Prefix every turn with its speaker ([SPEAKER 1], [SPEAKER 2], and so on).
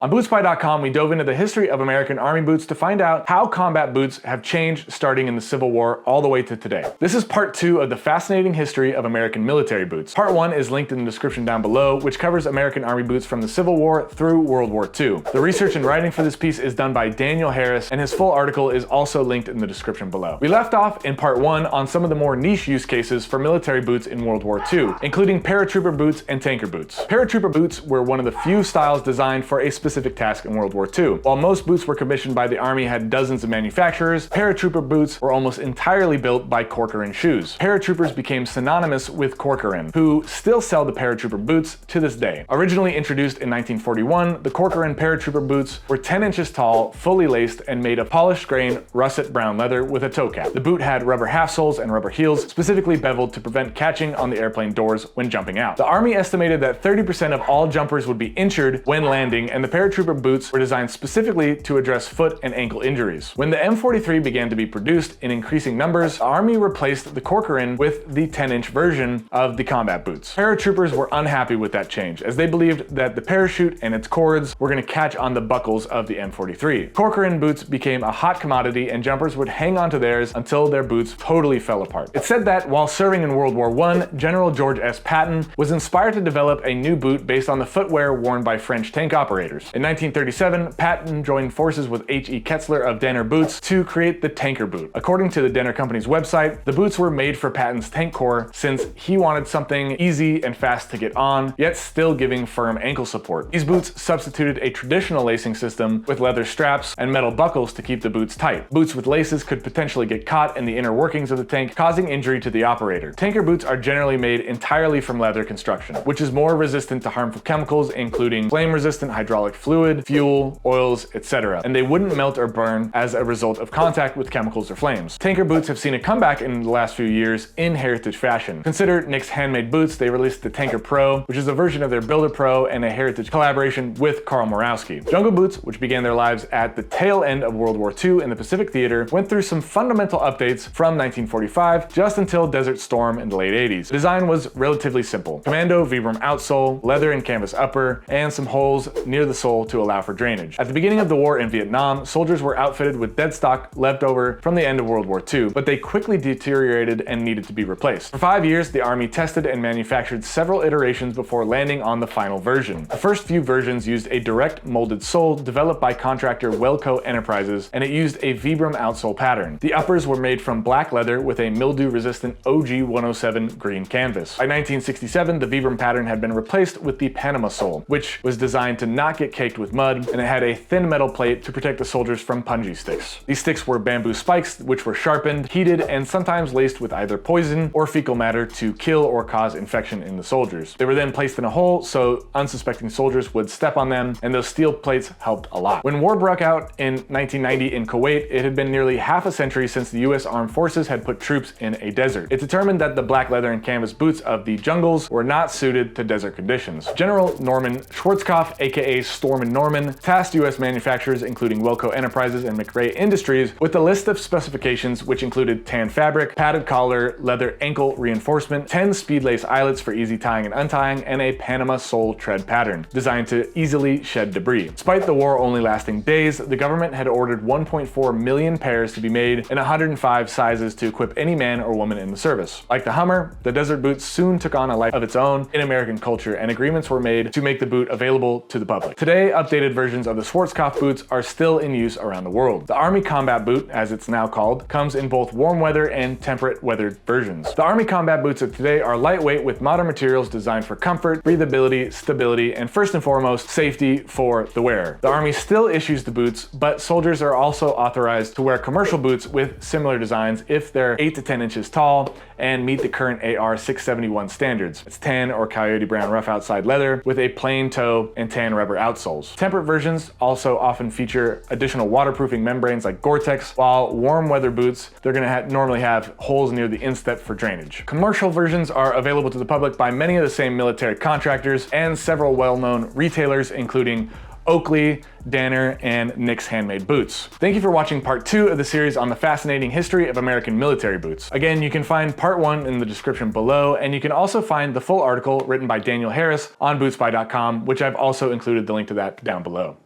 [SPEAKER 1] On Boots.com, we dove into the history of American Army boots to find out how combat boots have changed starting in the Civil War all the way to today. This is part 2 of the fascinating history of American military boots. Part 1 is linked in the description down below, which covers American Army boots from the Civil War through World War II. The research and writing for this piece is done by Daniel Harris, and his full article is also linked in the description below. We left off in part 1 on some of the more niche use cases for military boots in World War II, including paratrooper boots and tanker boots. Paratrooper boots were one of the few styles designed for a specific task in World War II. While most boots were commissioned by the Army had dozens of manufacturers, paratrooper boots were almost entirely built by Corcoran shoes. Paratroopers became synonymous with Corcoran, who still sell the paratrooper boots to this day. Originally introduced in 1941, the Corcoran paratrooper boots were 10 inches tall, fully laced, and made of polished grain russet brown leather with a toe cap. The boot had rubber half soles and rubber heels, specifically beveled to prevent catching on the airplane doors when jumping out. The Army estimated that 30% of all jumpers would be injured when landing, and the paratrooper boots were designed specifically to address foot and ankle injuries. When the M43 began to be produced in increasing numbers, the Army replaced the Corcoran with the 10-inch version of the combat boots. Paratroopers were unhappy with that change, as they believed that the parachute and its cords were going to catch on the buckles of the M43. Corcoran boots became a hot commodity, and jumpers would hang on to theirs until their boots totally fell apart. It's said that while serving in World War I, General George S. Patton was inspired to develop a new boot based on the footwear worn by French tank operators. In 1937, Patton joined forces with H.E. Ketzler of Denner Boots to create the tanker boot. According to the Denner Company's website, the boots were made for Patton's tank corps since he wanted something easy and fast to get on, yet still giving firm ankle support. These boots substituted a traditional lacing system with leather straps and metal buckles to keep the boots tight. Boots with laces could potentially get caught in the inner workings of the tank, causing injury to the operator. Tanker boots are generally made entirely from leather construction, which is more resistant to harmful chemicals, including flame-resistant hydraulic fluid, fuel, oils, etc., and they wouldn't melt or burn as a result of contact with chemicals or flames. Tanker boots have seen a comeback in the last few years in heritage fashion. Consider Nick's handmade boots. They released the Tanker Pro, which is a version of their Builder Pro and a heritage collaboration with Karl Morawski. Jungle boots, which began their lives at the tail end of World War II in the Pacific Theater, went through some fundamental updates from 1945 just until Desert Storm in the late 80s. The design was relatively simple. Commando Vibram outsole, leather and canvas upper, and some holes near the sole to allow for drainage. At the beginning of the war in Vietnam, soldiers were outfitted with dead stock left over from the end of World War II, but they quickly deteriorated and needed to be replaced. For 5 years, the Army tested and manufactured several iterations before landing on the final version. The first few versions used a direct molded sole developed by contractor Welco Enterprises, and it used a Vibram outsole pattern. The uppers were made from black leather with a mildew-resistant OG 107 green canvas. By 1967, the Vibram pattern had been replaced with the Panama sole, which was designed to not get caked with mud, and it had a thin metal plate to protect the soldiers from punji sticks. These sticks were bamboo spikes, which were sharpened, heated, and sometimes laced with either poison or fecal matter to kill or cause infection in the soldiers. They were then placed in a hole so unsuspecting soldiers would step on them, and those steel plates helped a lot. When war broke out in 1990 in Kuwait, it had been nearly half a century since the US Armed Forces had put troops in a desert. It determined that the black leather and canvas boots of the jungles were not suited to desert conditions. General Norman Schwarzkopf, aka Storm and Norman, tasked US manufacturers including Welco Enterprises and McRae Industries with a list of specifications which included tan fabric, padded collar, leather ankle reinforcement, 10 speed lace eyelets for easy tying and untying, and a Panama sole tread pattern designed to easily shed debris. Despite the war only lasting days, the government had ordered 1.4 million pairs to be made in 105 sizes to equip any man or woman in the service. Like the Hummer, the desert boot soon took on a life of its own in American culture, and agreements were made to make the boot available to the public. Today, updated versions of the Schwarzkopf boots are still in use around the world. The Army Combat Boot, as it's now called, comes in both warm weather and temperate weathered versions. The Army Combat Boots of today are lightweight with modern materials designed for comfort, breathability, stability, and first and foremost, safety for the wearer. The Army still issues the boots, but soldiers are also authorized to wear commercial boots with similar designs if they're 8 to 10 inches tall and meet the current AR 671 standards. It's tan or coyote brown rough outside leather with a plain toe and tan rubber outsoles. Temperate versions also often feature additional waterproofing membranes like Gore-Tex, while warm weather boots, they're going to normally have holes near the instep for drainage. Commercial versions are available to the public by many of the same military contractors and several well-known retailers, including Oakley, Danner, and Nick's Handmade Boots. Thank you for watching part 2 of the series on the fascinating history of American military boots. Again, you can find part 1 in the description below, and you can also find the full article written by Daniel Harris on Boots.com, which I've also included the link to that down below.